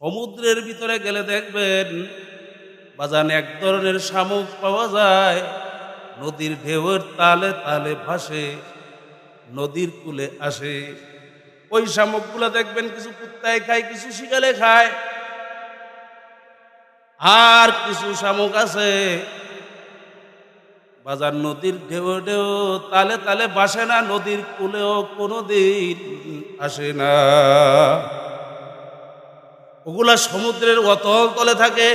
সমুদ্রের ভিতরে গেলে দেখবেন বাজান এক ধরনের শামুক পাওয়া যায়, নদীর ঢেউয়ের তালে তালে ভাসে, নদীর কূলে আসে। ওই শামুকগুলো দেখবেন কিছু কুত্তায় খায়, কিছু শিকালে খায়। আর কিছু শামুক আছে বাজার নদীর ঢেউ ঢেউ তালে তালে ভাসে না, নদীর কূলেও কোনোদিন আসে না। ওগুলা সমুদ্রের অতল তলে থাকে।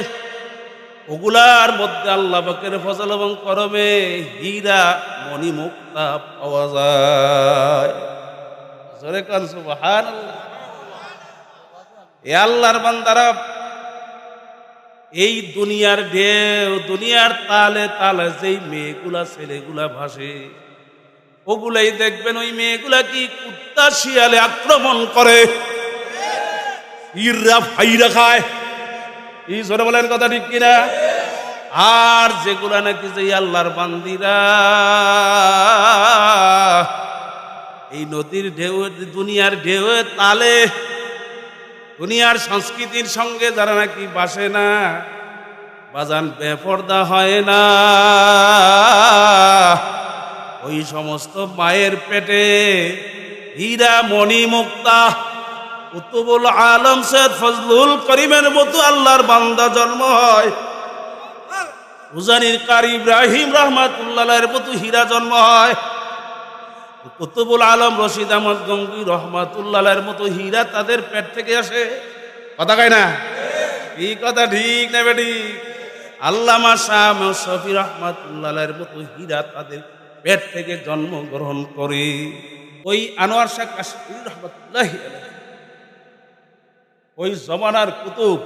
ওগুলার মধ্যে আল্লাহ পাকের ফজল এবং করমে হীরা মণি মুক্তা পাওয়া যায়। জোরে কান সুবহানাল্লাহ। এ আল্লাহর বান্দারা, এই দুনিয়ার ঢেউ, দুনিয়ার তালে তালে যেই মেয়েগুলা ছেলেগুলা ভাসে, ওগুলাই দেখবেন ওই মেয়েগুলা কি কুত্তা শিয়ালে আক্রমণ করে, ইররা ফাইরা খায়। এই জোরে বলেন কথা ঠিক কিনা? আর যেগুলা নাকি যে আল্লাহর বান্দিরা এই নদীর ঢেউ, দুনিয়ার ঢেউ তালে, দুনিয়ার সংস্কৃতির সঙ্গে যারা নাকি বাসে না, বাজান বেপরদা হয় না, ওই সমস্ত মায়ের পেটে হীরা মণি মুক্তা কুতুবুল আলম সৈয়দ ফজলুল করিমের মতো আল্লাহর বান্দা জন্ম হয়। উজানির কারি ইব্রাহিম রহমাতুল্লাহের মতো হীরা জন্ম হয়। কুতুবুল আলম রশিদ আহমদ গঙ্গুই রহমাতুল্লাহের মতো হীরা তাদের পেট থেকে আসে। কথা কয় না? এই কথা ঠিক না বেটি? আল্লামা শাহ শফি রহমাতুল্লাহের মতো হীরা তাদের পেট থেকে জন্মগ্রহণ করে। ওই আনোয়ার শাহ কাশফি রহমাতুল্লাহ, ওই জমানার কুতুব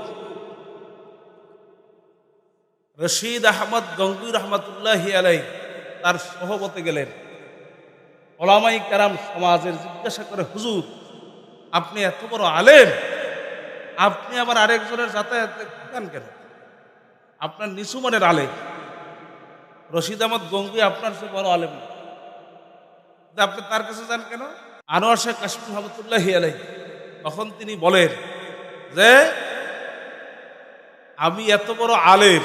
রশিদ আহমদ গঙ্গুই রহমাতুল্লাহ আলাই তার সহবতে গেলেন। ওলামাই কেরাম সমাজের জিজ্ঞাসা করে, হুজুর আপনি এত বড় আলেম, আপনি আবার আরেকজনের যাতায়াত দেন কেন? আপনার নিচু মনের আলেম। রশিদ আহমদ গঙ্গুই আপনার চেয়ে বড় আলেম না, আপনি তার কাছে যান কেন? আনোয়ার শাহ কাশফি রহমাতুল্লাহ আলাই তখন তিনি বলেন যে আমি এত বড় আলেম,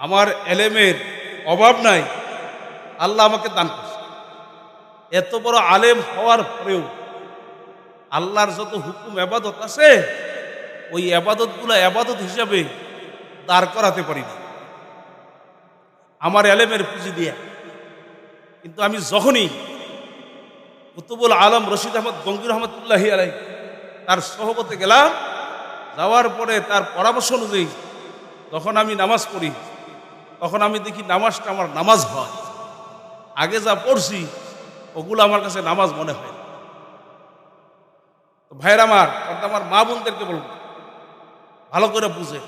আমার এলেমের অভাব নাই, আল্লাহ আমাকে দান করছে। এত বড় আলেম হওয়ার পরেও আল্লাহর যত হুকুম এবাদত আছে, ওই এবাদতগুলো এবাদত হিসাবে দাঁড় করাতে পারি না আমার এলেমের পুঁজি দিয়া। কিন্তু আমি যখনই কুতুবুল আলম রশিদ আহমদ গঙ্গুই রহমতুল্লাহ আলাই তার সহবতে গেলাম, যাওয়ার পরে তার পরামর্শ অনুযায়ী যখন আমি নামাজ পড়ি, তখন আমি দেখি নামাজটা আমার নামাজ হয়। আগে যা পড়ছি ওগুলো আমার কাছে নামাজ মনে হয়। তো ভাইয়ের আমার মা বোনদেরকে বলবো, ভালো করে বুঝে,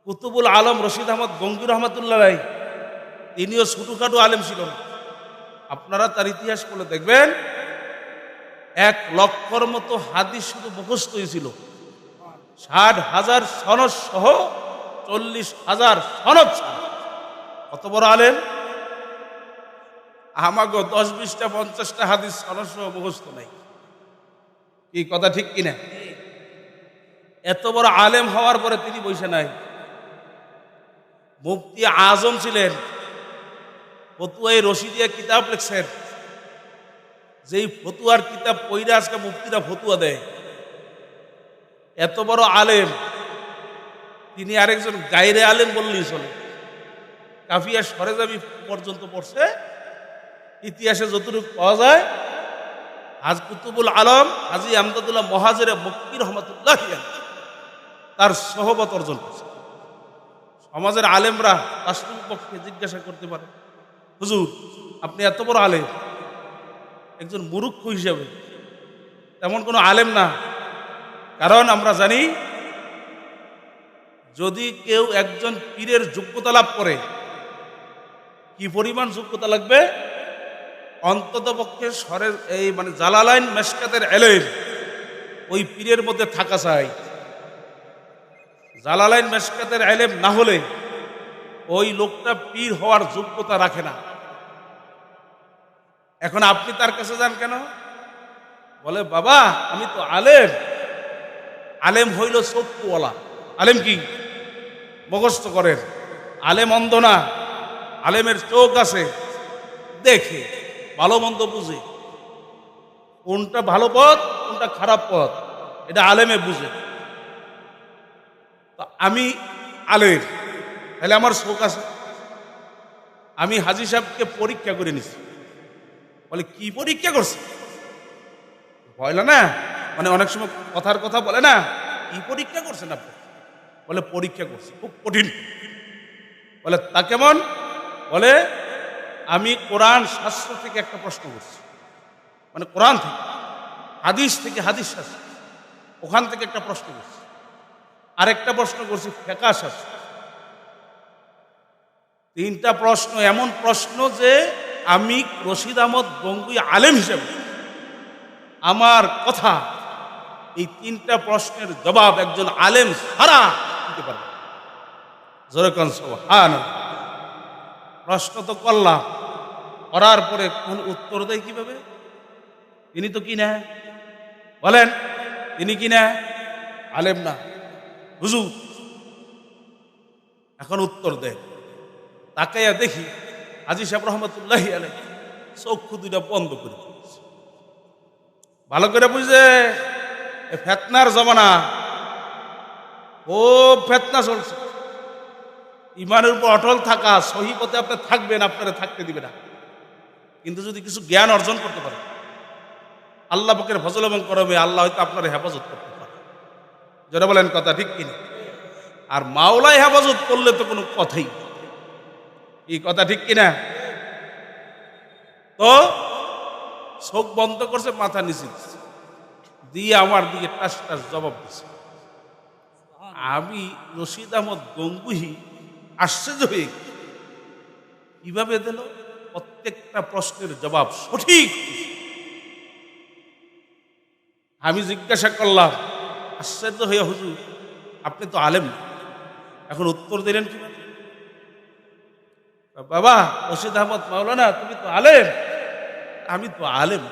কুতুবুল আলম রশিদ আহমদ গঙ্গুই রহমতুল্লাহ আলাই তিনিও ছোটখাটো আলেম ছিল না। আপনারা তার ইতিহাস বলে দেখবেন 1 লক্ষর মতো হাদিস শুধু মুখস্থ হয়েছিল, 60,000 সনদ সহ 40,000 সনদ। কত বড় আলেম! আমাকে 10-20টা 50টা হাদিস সনদ সহ মুখস্থ নাই। কি কথা ঠিক কিনা? এত বড় আলেম হওয়ার পরে তিনি বসে নাই। মুফতি আজম ছিলেন, ফতুয়ায়ে রশিদিয়া কিতাব লিখছেন। যেই ফতুয়ার কিতাব পড়ে আজকে মুফতিরা ফতুয়া দেয়। এত বড় আলেম তিনি আরেকজন গায়রে আলেম বললেই চলে। কাফিয়া সরেজামি পর্যন্ত পড়ছে। ইতিহাসে যতটুকু পাওয়া যায়, হাজ কুতুবুল আলম হাজি আমদাদুল্লাহ মহাজেরে মক্কি রহমতুল্লাহ তার সহবত অর্জন করছে। সমাজের আলেমরা রাষ্ট্রের পক্ষে জিজ্ঞাসা করতে পারে, হুজুর আপনি এত বড় আলেম, একজন মুরুক্ষ হিসেবে তেমন কোনো আলেম না। কারণ আমরা জানি, যদি কেউ একজন পীরের যোগ্যতা লাভ করে, কি পরিমাণ যোগ্যতা লাগবে? অন্তত পক্ষে সরের এই জালালাইন মেশকাতের এলেম ওই পীরের মধ্যে থাকা চাই। জালালাইন মেশকাতের এলেম না হলে ওই লোকটা পীর হওয়ার যোগ্যতা রাখে না। এখন আপনি তার কাছে যান কেন? বলে বাবা আমি তো আলেম, আলেম হইল চক্ষুওয়ালা। আলেম কি? মুখস্থ করেন। আলেম অন্ধ না, আলেমের চোখ আছে, দেখে ভালো মন্দ বুঝে, কোনটা ভালো পথ কোনটা খারাপ পথ এটা আলেমে বুঝে। তো আমি আলেম, তাহলে আমার চোখ আছে। আমি হাজী সাহেবকে পরীক্ষা করে নিছি। বলে কি পরীক্ষা করছে? বলে না, মানে অনেক সময় কথার কথা বলে না, কি পরীক্ষা করছেন আপনি? বলে পরীক্ষা করছি, খুব কঠিন। বলে তা কেমন? বলে আমি কোরআন শাস্ত্র থেকে একটা প্রশ্ন করছি, মানে কোরআন থেকে, হাদিস থেকে, হাদিস শাস্ত্র, ওখান থেকে একটা প্রশ্ন করছি। আরেকটা প্রশ্ন করছি ফিকহ শাস্ত্র। তিনটা প্রশ্ন, এমন প্রশ্ন যে আমি রশিদ আহমদ গঙ্গুই আলেম হিসেবে আমার কথা এই তিনটা প্রশ্নের জবাব একজন আলেম ছাড়া দিতে পারবে। যেরকম সুবহানাল্লাহ। প্রশ্ন তো করলাম, করার পরে কোন উত্তর দেয় কিভাবে? তিনি তো কি না, বলেন, তিনি কি না আলেম না, হুজুর। এখন উত্তর দেয়, তাকাইয়া দেখি হাজী সাহেব রহমতুল্লাহি আলাইহি চক্ষু দুইটা বন্ধ করে দিয়েছে। ভালো করে বুঝে, ফেতনার জমানা, ও ফেতনা চলছে। ইমানের উপর অটল থাকা, সহি পথে আপনি থাকবেন, আপনারা থাকতে দিবে না। কিন্তু যদি কিছু জ্ঞান অর্জন করতে পারে, আল্লাহ পাকের ফজল এবং করমে আল্লাহ হয়তো আপনার হেফাজত করতে পারে। যারা বলেন কথা ঠিক কিনা? আর মাওলাই হেফাজত করলে তো কোনো কথাই, এই কথা ঠিক কিনা? তো চোখ বন্ধ করছে, মাথা নিচে দিয়ে আমার দিকে টাস টাস জবাব দিচ্ছে। আমি রশিদ আহমদ গঙ্গুহি আশ্চর্য হয়ে, কিভাবে দিল? প্রত্যেকটা প্রশ্নের জবাব সঠিক। আমি জিজ্ঞাসা করলাম আশ্চর্য হয়ে, হুজুর আপনি তো আলেম, এখন উত্তর দিলেন কি? বাবা রশিদ আহমদ মাওলানা, তুমি তো আলেম। আমি তো আলেম,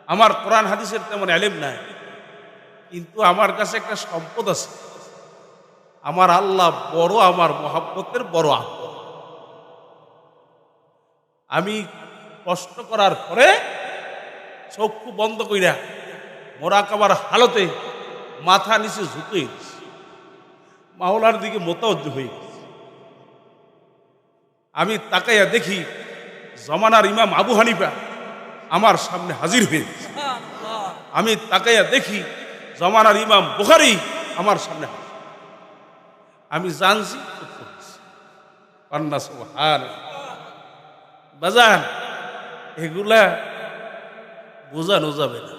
আমার কোরআন হাদিসের তেমন আলেম নাই, কিন্তু আমার কাছে একটা সম্পদ আছে। আমার আল্লাহ বড়, আমার মহাব্বতের বড় আব্দ। আমি প্রশ্ন করার পরে চক্ষু বন্ধ কইরা মোরাকাবার হালতে মাথা নিচে ঝুঁকে গেছে, মাওলার দিকে মোতাবজ্জ হয়ে গেছে। আমি তাকাইয়া দেখি জমানার ইমাম আবু হানিফা আমার সামনে হাজির হয়ে গেছে। আমি তাকাইয়া দেখি জমানার ইমাম বুখারী আমার সামনে হাজির। আমি জানছি বাজান, এগুলা বোঝানো যাবে না,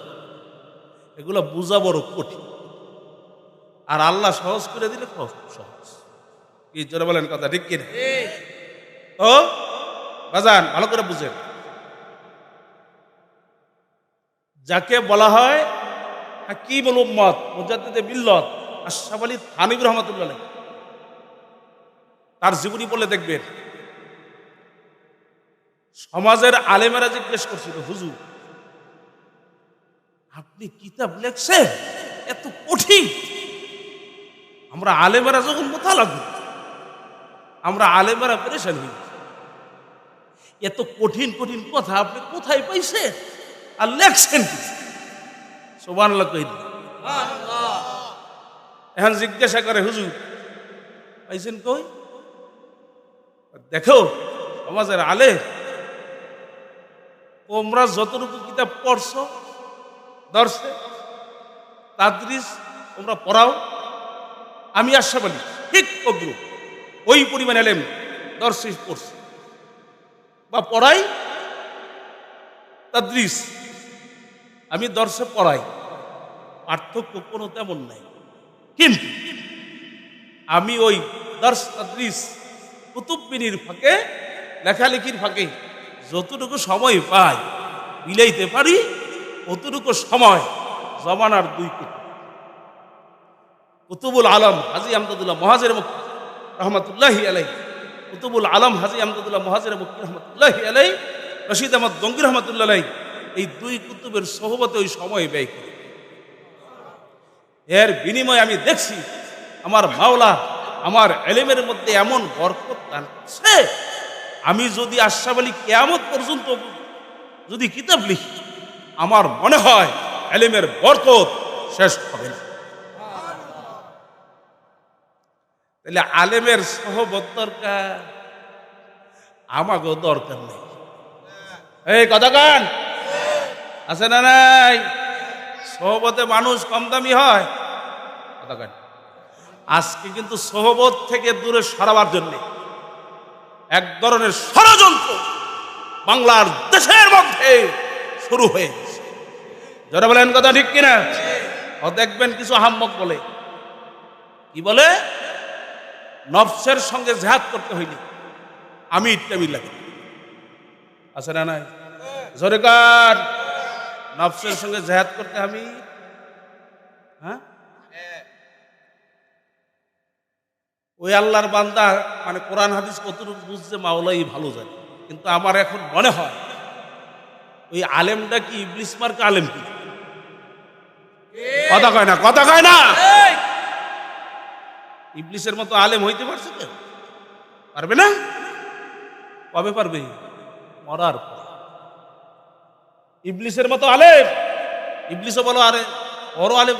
এগুলা বোঝা বড় কঠিন। আর আল্লাহ সহজ করে দিলে সহজ। কি জোরে বলেন কথা ঠিক কিনা? তো বাজান ভালো করে বুঝেন, যাকে বলা হয় হাকিমুল উম্মত মুজাদ্দিদে মিল্লাত আশরাফ আলী থানভী রাহমাতুল্লাহ আলাইহি, তার জীবনী বলে দেখবেন, সমাজের আলেমেরা জিজ্ঞেস করছিল, হুজুর আপনি কিতাব লেখছেন এত কঠিন, আমরা আলেমেরা যখন মোতালা করি, আমরা আলেমেরা পরেশান হই, এত কঠিন কঠিন কথা আপনি কোথায় পাইছেন আর লেখছেন কি? সুবহানাল্লাহ কই। এখন জিজ্ঞাসা করে, হুজুর পাইছেন কই? দেখো সমাজের আলেম, তোমরা যতটুকু কিতাব পড়ছো দর্শে তাদরিস তোমরা পড়াও, আমি আশরাফ আলী ঠিক তদ্রুপ ওই পরিমাণ আলেম দর্শে পড়ছি বা পড়াই, তাদরিস আমি দর্শে পড়াই, পার্থক্য কোনো তেমন নাই। কিন্তু আমি ওই দর্শ তাদরিস কুতুববিনীর ফাঁকে, লেখালেখির ফাঁকে যতটুকু সময় পাই মিলাইতে পারি, অতটুকু সময় জমানার দুই কুতুবুল আলম হাজী আমদাদুল্লাহ মুহাজির মক্কি রহমতুল্লাহি আলাইহি, কুতুবুল আলম হাজী আমদাদুল্লাহ মুহাজির মক্কি রহমতুল্লাহি আলাইহি, রশিদ আহমদ গঙ্গী রহমতুল্লাহ আলাইহি, এই দুই কুতুবের সোহবতে ওই সময় ব্যয় করে। এর বিনিময়ে আমি দেখছি আমার মাওলা আমার এলেমের মধ্যে এমন বরকত দান করছে, আমি যদি আশরাফ আলী কিয়ামত পর্যন্ত যদি কিতাব লিখি, আমার মনে হয় এলেমের বরকত শেষ হবে না। তাহলে আলেমের সহবত দরকার, আমাকেও দরকার নেই। এই কথা কান আছে না নাই? সহবতে মানুষ কম দামি হয়। কথা কান। আজকে কিন্তু সহবত থেকে দূরে সরাবার জন্য এক ধরনের ষড়যন্ত্র বাংলার দেশের মধ্যে শুরু হয়ে গেছে। যারা বলেন কথা ঠিক কিনা? ও দেখবেন কিছু আহাম্মক বলে, কি বলে, নফসের সঙ্গে জিহাদ করতে হইলে আমি ইত্যাদি লাগে। আছে না নাই? জোরে কার। নফসের সঙ্গে জিহাদ করতে আমি, হ্যাঁ, ওই আল্লাহর বান্দা মানে কোরআন হাদিস কতটুকু বুঝছে মাওলাই ভালো জানে। কিন্তু আমার এখন মনে হয় ওই আলেমটা কি ইবলিস মার্কা আলেম কি? কথা কয় না, কথা কয় না। ইবলিসের মতো আলেম হইতে পারছে কেউ? পারবে না। কবে পারবে? মরার পর। ইবলিসের মতো আলেম, ইবলিসও বলো আরে বড় আলেম,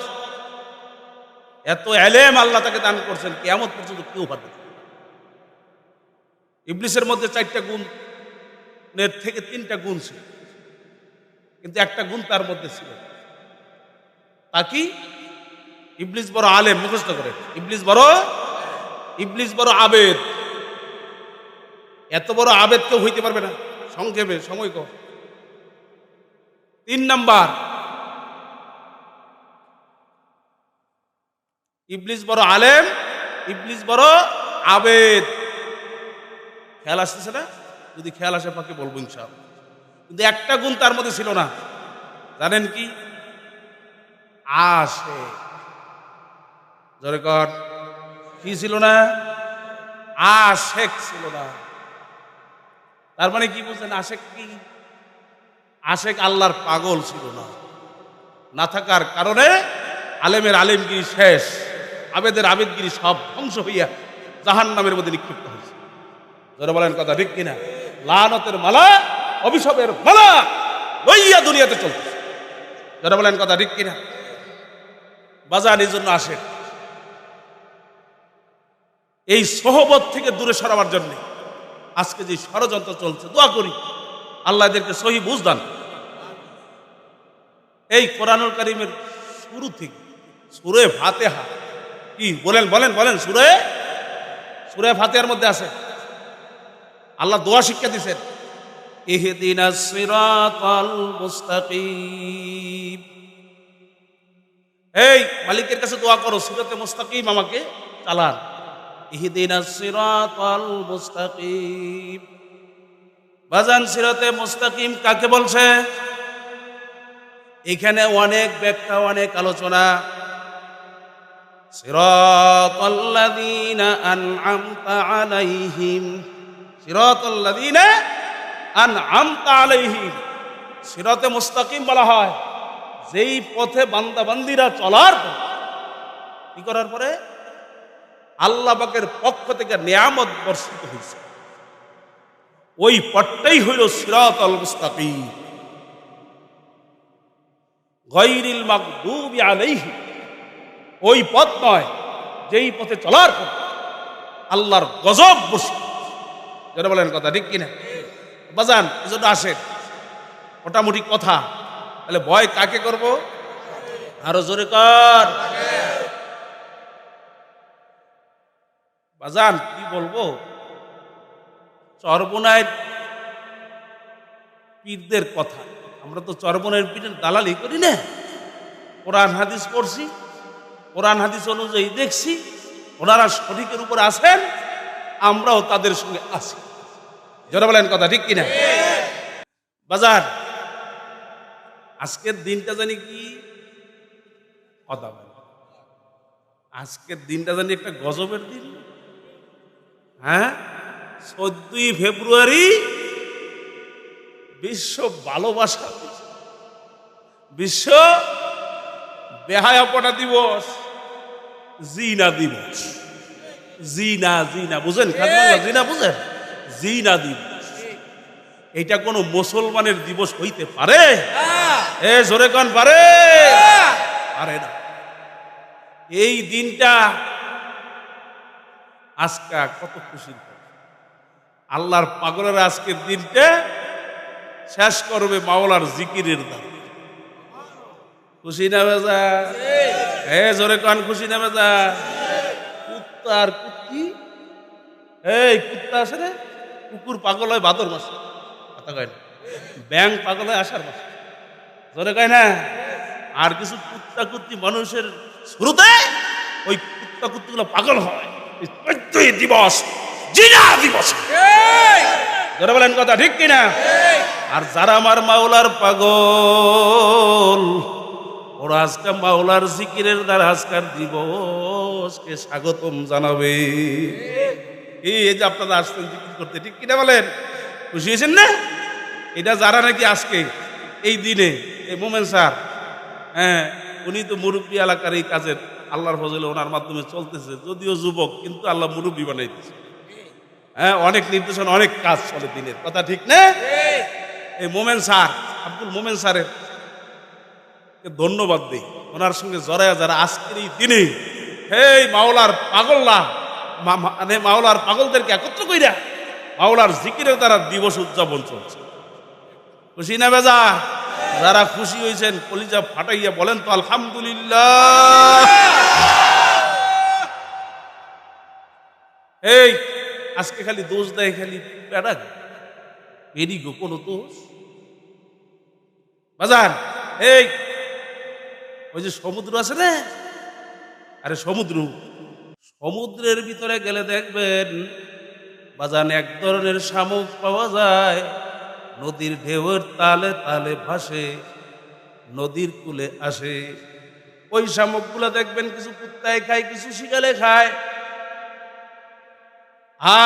এত এলেম আল্লাহ তাকে দান করছেন, কিয়ামত পর্যন্ত কেউ পারবে না। ইবলিসের মধ্যে 4টা গুণ থেকে 3টা গুণ ছিল, কিন্তু একটা গুণ তার মধ্যে ছিল। তা কি? ইবলিস বড় আলেম, মুখস্থ করে। ইবলিস বড় আবেদ। এত বড় আবেদ কেউ হইতে পারবে না। সংক্ষেপে সময় কম। 3 নাম্বার, ইবলিস বড় আলেম, ইবলিস বড় আবেদ। খেয়াল আসতেছে না? যদি খেয়াল আসে পাকে বলবো ইনশাআল্লাহ। কিন্তু একটা গুণ তার মধ্যে ছিল না, জানেন কি? আশেক। জোরে কর, কি ছিল না? আশেক ছিল না। তার মানে কি বুঝছেন? আশেক কি? আশেক আল্লাহর পাগল ছিল না। না থাকার কারণে আলেমের আলেমগিরি শেষ, আবেদের আবেদগিরি সব ধ্বংস হইয়া জাহান্নামের মধ্যে নিক্ষিপ্ত হয়েছে। যারা বলেন কথা ঠিক কিনা? লানতের মালা, অভিশাপের মালা লইয়া দুনিয়াতে চলতেছে। যারা বলেন কথা ঠিক কিনা? বাজার এই জন্য আসেন, এই সহবত থেকে দূরে সরাবার জন্য আজকে যে ষড়যন্ত্র চলছে, দোয়া করি আল্লাহ এদেরকে সহি বুঝ দান। এই কোরআনুল কারীমের শুরু থেকে সূরা ফাতিহা, কি বলেন বলেন বলেন, সূরা ফাতিহার মধ্যে আছে আল্লাহ দোয়া শিক্ষা দিয়েছেন, ইহদিনাস সিরাতাল মুস্তাকিম। এই মালিকের কাছে দোয়া করো, সিরাতে মুস্তাকিম আমাকে চালান। ইহদিনাস সিরাতাল মুস্তাকিম। বাজান, সিরাতে মুস্তাকিম কাকে বলছে? এখানে অনেক ব্যাখ্যা, অনেক আলোচনা। সিরাতাল্লাযীনা আন'আমতা আলাইহিম, সিরাতাল্লাযীনা আন'আমতা আলাইহিম। সিরাতে মুস্তাকিম বলা হয় যেই পথে বান্দাবান্দীরা চলার পর, কি করার পরে আল্লাহ পাকের পক্ষ থেকে নিয়ামত বর্ষিত হয়েছে, ওই পথটাই হইল সিরাতাল মুস্তাকিম। গায়রিল মাগদুবি আলাইহিম, ওই পথ নয় যেই পথে চলার পর আল্লাহর গজব বর্ষিত। যারা বলেন কথা ঠিক কিনা? বাজান, এজন্য আসেন মোটামুটি কথা, তাহলে ভয় কাকে করব? আরো জোরে কর। বাজান কি বলবো, চরবনায় পীরদের কথা, আমরা তো চরবনের পীরের দালালি করি না, কোরআন হাদিস পড়ছি, কোরআন হাদিস অনুযায়ী দেখছি ওনারা সঠিকের উপর আছেন, আমরাও তাদের সঙ্গে আছি। যারা বলেন কথা ঠিক কিনা? বাজার, আজকের দিনটা জানি কি কথা বলে, আজকের দিনটা জানি একটা গজবের দিন। হ্যাঁ, 14ই ফেব্রুয়ারি বিশ্ব ভালোবাসা, বিশ্ব বেহায়াপনা দিবস, জিনা দিবস। জিনা জিনা বুঝেন? জিনা বুঝেন? জিনা দিবস। এটা কোন মুসলমানের দিবস হইতে পারে? এ জোরে কোন পারে? পারে না। এই দিনটা আজকে কত খুশির খবর। আল্লাহর পাগলের আজকের দিনটা শেষ করবে মাওলার জিকিরের দ্বারা। খুশি না বেজা? জোরে কান খুশি না বেজা? কুত্তার কুত্তি, এই কুত্তা আছে রে, কুকুর পাগল হয় ভাদর মাসে, কথা কয় না। ব্যাং পাগল হয় আষাঢ় মাসে, জোরে কয় না। আর কিছু কুত্তা কুত্তি মানুষের শুরুতে ওই কুত্তা কুত্তিগুলো পাগল হয় 14 দিবস, জিনা দিবস। জোরে বলেন কথা ঠিক কিনা? আর যারা আমার মাওলার পাগল, ওরা আজকে মাওলার জিকিরের দ্বারা আজকার দিবসকে স্বাগতম জানাবে। এই যে আপনারা আসছেন জিকির করতে, ঠিক কিনা বলেন? খুশি হয়েছেন না? এটা যারা নাকি আজকে এই দিনে, এই মোমেন স্যার, হ্যাঁ, উনি তো মুরব্বী এলাকার এই কাজের আল্লাহর ফজলে ওনার মাধ্যমে চলতেছে, যদিও যুবক কিন্তু আল্লাহ মুরব্বী বানাইতেছে। হ্যাঁ, অনেক নির্দেশন, অনেক কাজ চলে দিনের, কথা ঠিক না? এই মোমেন স্যার, আব্দুল মোমেন স্যারের ধন্যবাদ দিই। ওনার সঙ্গে জড়ায়া যারা আজকের এই দিনে হেই মাওলার পাগলরা, মানে মাওলার পাগলদেরকে একত্র কইরা মাওলার জিকিরের দ্বারা দিবস উদযাপন চলছে। খুশি না বেজা? যারা খুশি হয়েছেন কলিজা ফাটাইয়া বলেন তো আলহামদুলিল্লাহ। এই আজকে খালি দোষ দেয়, খালি প্যারা বেরি গো, কোনো দোষ বাজান। এই ওই যে সমুদ্র আছে না, আরে সমুদ্রের ভিতরে গেলে দেখবেন বাজান এক ধরনের শামুক পাওয়া যায়, নদীর ঢেউয়ের তালে তালে ভাসে, নদীর কূলে আসে। ওই শামুকগুলো দেখবেন কিছু কুত্তায় খায়, কিছু শিকালে খায়,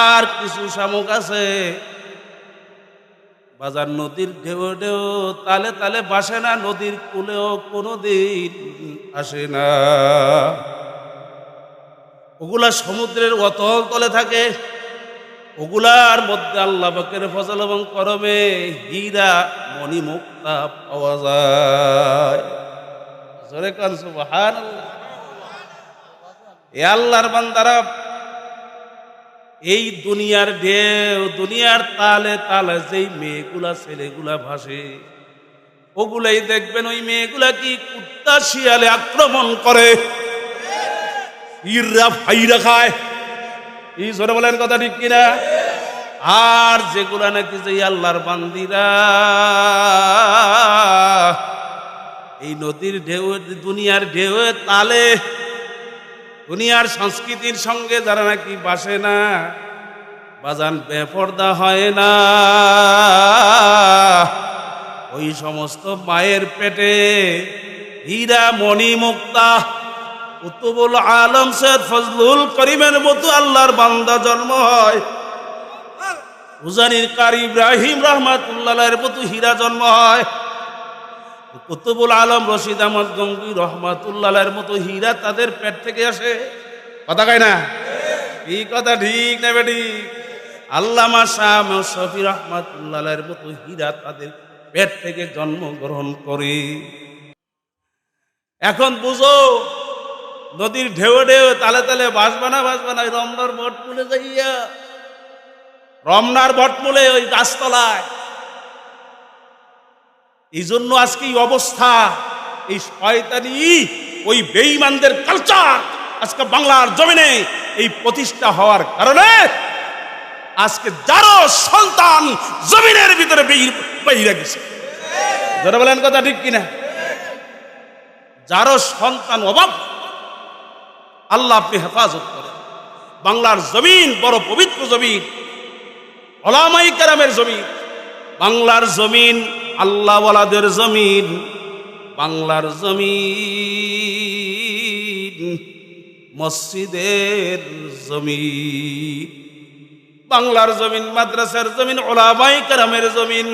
আর কিছু শামুক আছে বাজার নদীর ঢেউ ঢেউ তালে তালে ভাসে না, নদীর কূলেও কোনোদিন আসে না। ওগুলা সমুদ্রের অতল তলে থাকে। ওগুলার মধ্যে আল্লাহ পাকের ফজল এবং করমে হীরা মণি মুক্তা পাওয়া যায়। জোরে কান সুবহানাল্লাহ। এ আল্লাহর বান্দারা, এই দুনিয়ার ঢেউ, দুনিয়ার তালে তালে যেই মেয়েগুলা ছেলেগুলা ভাসে, ওগুলাই দেখবেন ওই মেয়েগুলা কি কুত্তা শিয়ালে আক্রমণ করে, ইররা ফাইরা খায়। এই জোরে বলেন কথা ঠিক কিনা? আর যেগুলা নাকি যে আল্লাহর বান্দিরা এই নদীর ঢেউ, দুনিয়ার ঢেউ তালে, দুনিয়ার সংস্কৃতির সঙ্গে যারা নাকি বাসে না, বাজান বেপরদা হয় না, ওই সমস্ত মায়ের পেটে হীরা মণি মুক্তা কুতুবুল আলম সৈয়দ ফজলুল করিমের মতো আল্লাহর বান্দা জন্ম হয়, উজানির কারি ইব্রাহিম রহমাতুল্লাহের মতো হীরা জন্ম হয়, কুতুবুল আলম রশিদ আহমদ গঙ্গি রহমাতুল্লাহের মতো হীরা তাদের পেট থেকে আসে। কথা কয় না? এই কথা ঠিক না বেটি? আল্লামা শাহ শফি রহমাতুল্লাহের মতো হীরা তাদের পেট থেকে জন্মগ্রহণ করে। এখন বুঝো, নদীর ঢেউ ঢেউ তালে তালে ভাসবে না, রমনার বটমূলে যাইয়া, রমনার বটমূলে ওই গাছতলায়। এই জন্য আজকে এই অবস্থা, এই শয়তানি, ওই বেঈমানদের কালচার আজকে বাংলার জমিনে এই প্রতিষ্ঠা হওয়ার কারণে আজকে যারো সন্তান জমিনের ভিতরে বাইরে গেছে। যারা বলেন কথা ঠিক কিনা? যারো সন্তান অভাব, আল্লাহ আপনি হেফাজত করেন। বাংলার জমিন বড় পবিত্র জমিন, ওলামায়ে কেরামের জমিন, বাংলার জমিন আল্লাহওয়ালাদের জমিন, বাংলার জমিন মসজিদের জমিন, বাংলার জমিন মাদ্রাসার জমিন, ওলামায়ে কেরামের জমিন,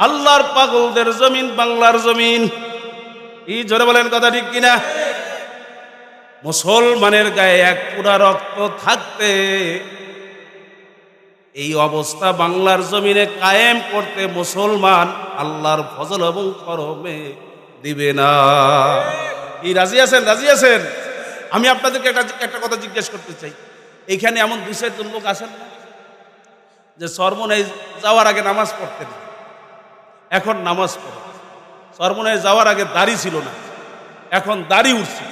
আল্লাহর পাগলদের জমিন, বাংলার জমিন। এই জোরে বলেন কথা ঠিক কিনা? মুসলমানের গায়ে এক পুরা রক্ত থাকতে এই অবস্থা বাংলার জমিনে কায়েম করতে মুসলমান আল্লাহর ফজল এবং করমে দিবে না। কি রাজি আছেন? রাজি আছেন? আমি আপনাদেরকে একটা কথা জিজ্ঞেস করতে চাই। এইখানে এমন 2-4 লোক আছেন না যে চরমনায় যাওয়ার আগে নামাজ পড়তেন, এখন নামাজ পড়ে। চরমনায় যাওয়ার আগে দাড়ি ছিল না, এখন দাড়ি উঠছে,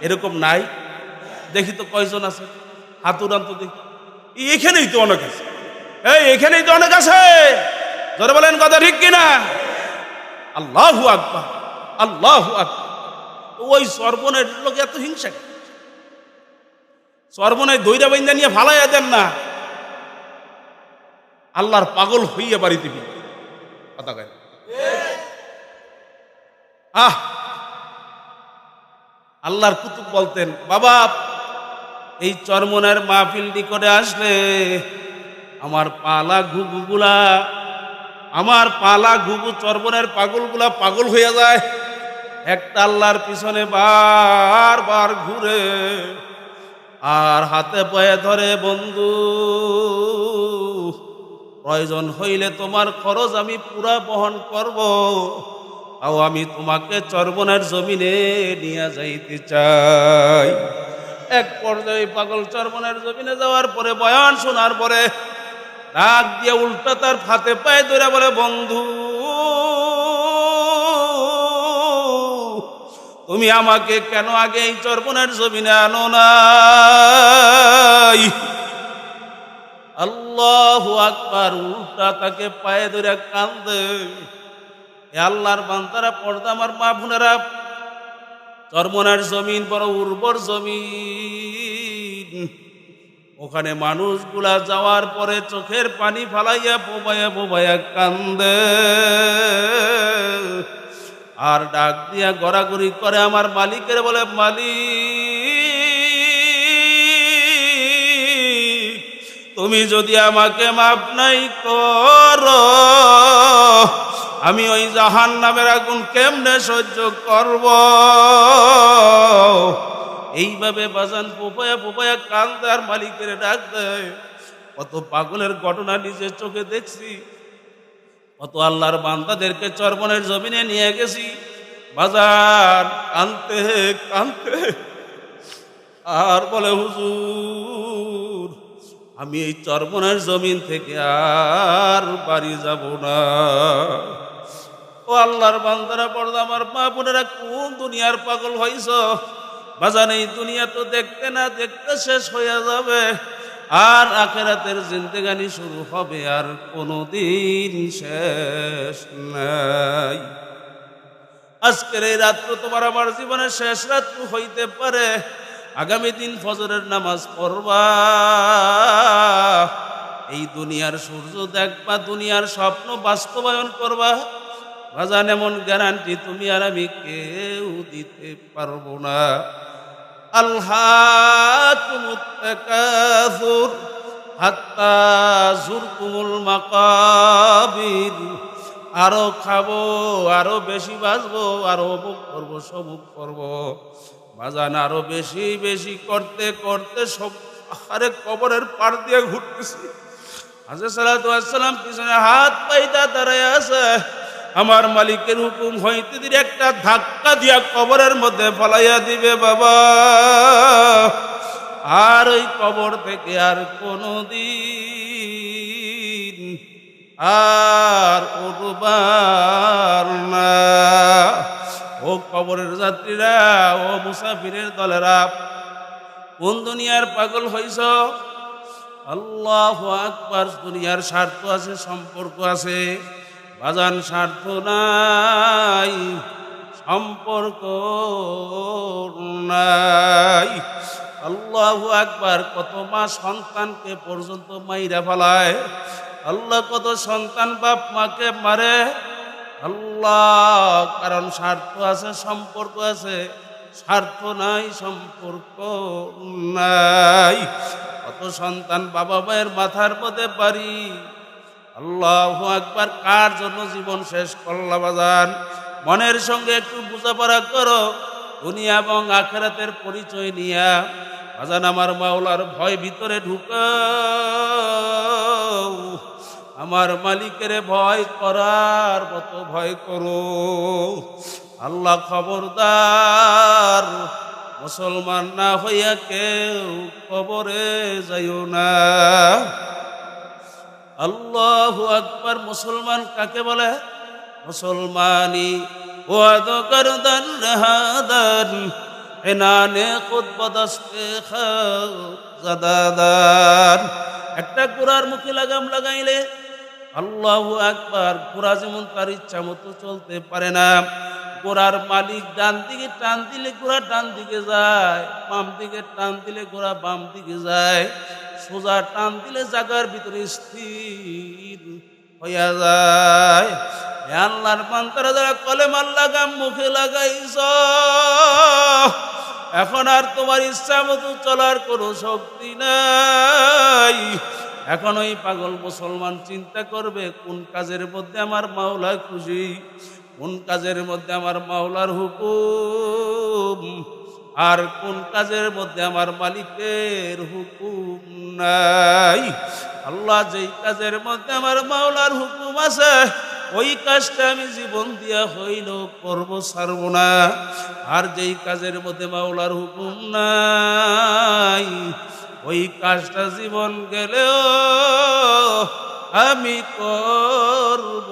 এরকম নাই? দেখি তো কয়জন আছে, হাত উড়ান তো দেখি। এখানেই তো অনেক আছে, এখানেই তো অনেক আছে। জোরে বলেন কথা ঠিক কিনা? আল্লাহু আকবার, আল্লাহু আকবার। ওই চরমনের লোক এত হিংসা, চরমনায় দইরা বাইন্দা নিয়ে ফালাইয়া দেন না, আল্লাহর পাগল হইয়া বাড়িতে বি কথা কয়। আল্লাহর কুতুব বলতেন, বাবা এই চরমনের মাহফিলটি করে আসলে আমার পালা ঘুঘু চরমনের পাগলগুলা পাগল হইয়া যায়। একটা আল্লাহর পিছনে বারবার ঘুরে আর হাতে পায়ে ধরে, বন্ধু প্রয়োজন হইলে তোমার খরচ আমি পুরা বহন করব, আর আমি তোমাকে চরমনের জমিনে নিয়ে যাইতে চাই। এক পর্যায়ে পাগল চরমনের জমিনে যাওয়ার পরে, বয়ান শোনার পরে ডাক দিয়ে উল্টা তার হাতে পায়ে ধরে বলে, বন্ধু তুমি আমাকে কেন আগে এই চরমনের জমিনে আনো নাই? আল্লাহু আকবার। উল্টা তাকে পায়ে ধরে কান্দে। আল্লাহর বান্দারা, পর্দা আমার মা বোনেরা, চরমনার জমিন বড় উর্বর জমিন। ওখানে মানুষগুলা যাওয়ার পরে চোখের পানি ফালাইয়া বোবাইয়া কান্দে আর ডাক দিয়া গড়াগড়ি করে আমার মালিকের বলে, মালিক তুমি যদি আমাকে মাফ নাই করো, আমি ওই জাহান্নামের আগুন কেমনে সহ্য করব? এইভাবে বাজান পোপায়া কান্দে আর মালিকের ডাক দেয়। কত পাগলের ঘটনা নিজের চোখে দেখছি, কত আল্লাহর বান্দাদেরকে চরমনের জমিনে নিয়ে গেছি, বাজার কান্দতে কান্দতে আর বলে, হুজুর আমি এই চরমনের জমিন থেকে আর বাড়ি যাব না। ও আল্লাহর বান্দারা, পর্দা আমার মা বোনেরা, কোন দুনিয়ার পাগল হইছ? বাজান এই দুনিয়া তো দেখতে না দেখতে শেষ হয়ে যাবে, আর আখিরাতের জিন্দেগানি শুরু হবে, আর কোনদিন শেষ নাই। আজকের এই রাত্র তোমার আমার জীবনের শেষ রাত্র হইতে পারে। আগামী দিন ফজরের নামাজ পড়বা, এই দুনিয়ার সূর্য দেখবা, দুনিয়ার স্বপ্ন বাস্তবায়ন করবা। বাজান এমন গ্যারান্টি তুমি আর আমি কেউ দিতে পারবো না। আলহাকুমুত তাকাসুর হাত্তা যুরতুমুল মাকাবির। আরো খাবো, আরো বেশি বাঁচবো, আরো অমুক করবো, সমুক করবো। বাজান আরো বেশি বেশি করতে করতে সব আরে কবরের পার দিয়ে ঘুরতেছি। হাজরত সাল্লাল্লাহু আলাইহি ওয়াসাল্লাম পিছনে হাত পাইতা দাঁড়ায় আছে। আমার মালিকের হুকুম হইতে দিলে একটা ধাক্কা দিয়া কবরের মধ্যে ফলাইয়া দিবে বাবা, আর ওই কবর থেকে আর কোনদিন আর উঠবার না। ও কবরের যাত্রীরা, ও মুসাফিরের দলেরা, কোন দুনিয়ার পাগল হইছ? আল্লাহু আকবার। দুনিয়ার স্বার্থ আছে, সম্পর্ক আছে। বাজান স্বার্থ নাই, সম্পর্ক নাই। আল্লাহু আকবার। কত মা সন্তানকে পর্যন্ত মাইরা ফেলায়। আল্লাহ কত সন্তান বাপ মাকে মারে। আল্লাহ, কারণ স্বার্থ আছে, সম্পর্ক আছে। স্বার্থ নাই, সম্পর্ক নাই। কত সন্তান বাবা মায়ের মাথার মধ্যে বাড়ি। আল্লাহু আকবার। কার জন্য জীবন শেষ করলা বাজান? মনের সঙ্গে একটু বোঝাপড়া করো। দুনিয়া এবং আখিরাতের পরিচয় নিয়া বাজান আমার মাওলার ভয় ভিতরে ঢুকাও, আমার মালিকের ভয় করার মতো ভয় করো। আল্লাহ খবরদার, মুসলমান না হইয়া কেউ কবরে যাইও না। আল্লাহু আকবার। মুসলমান কাকে বলে? মুসলমানি ওয়াদ করদান রহাদান এনানে খুদ বদস্তে খাদাদান। একটা ঘোড়ার মুখে লাগাম লাগাইলে আল্লাহু আকবার, ঘোড়া যেমন তার ইচ্ছা মতো চলতে পারে না। ঘোড়ার মালিক ডান দিকে টান দিলে ঘোড়া ডান দিকে যায়, বাম দিকে টান দিলে ঘোড়া বাম দিকে যায়, সোজা টান দিলে জায়গার ভিতরে স্থির হইয়া যায়। আল্লাহর বান্দারা যারা কলেমার লাগাম মুখে লাগাইছ, এখন আর তোমার ইচ্ছা মতো চলার কোনো শক্তি নাই। এখন ওই পাগল মুসলমান চিন্তা করবে কোন কাজের মধ্যে আমার মাওলা খুশি, কোন কাজের মধ্যে আমার মাওলার হুকুম, আর কোন কাজের মধ্যে আমার মালিকের হুকুম নাই। আল্লাহ যেই কাজের মধ্যে আমার মাওলার হুকুম আছে ওই কাজটা আমি জীবন দিয়া হইল করব, ছাড়ব না। আর যেই কাজের মধ্যে মাওলার হুকুম নাই ওই কাজটা জীবন গেলেও আমি করব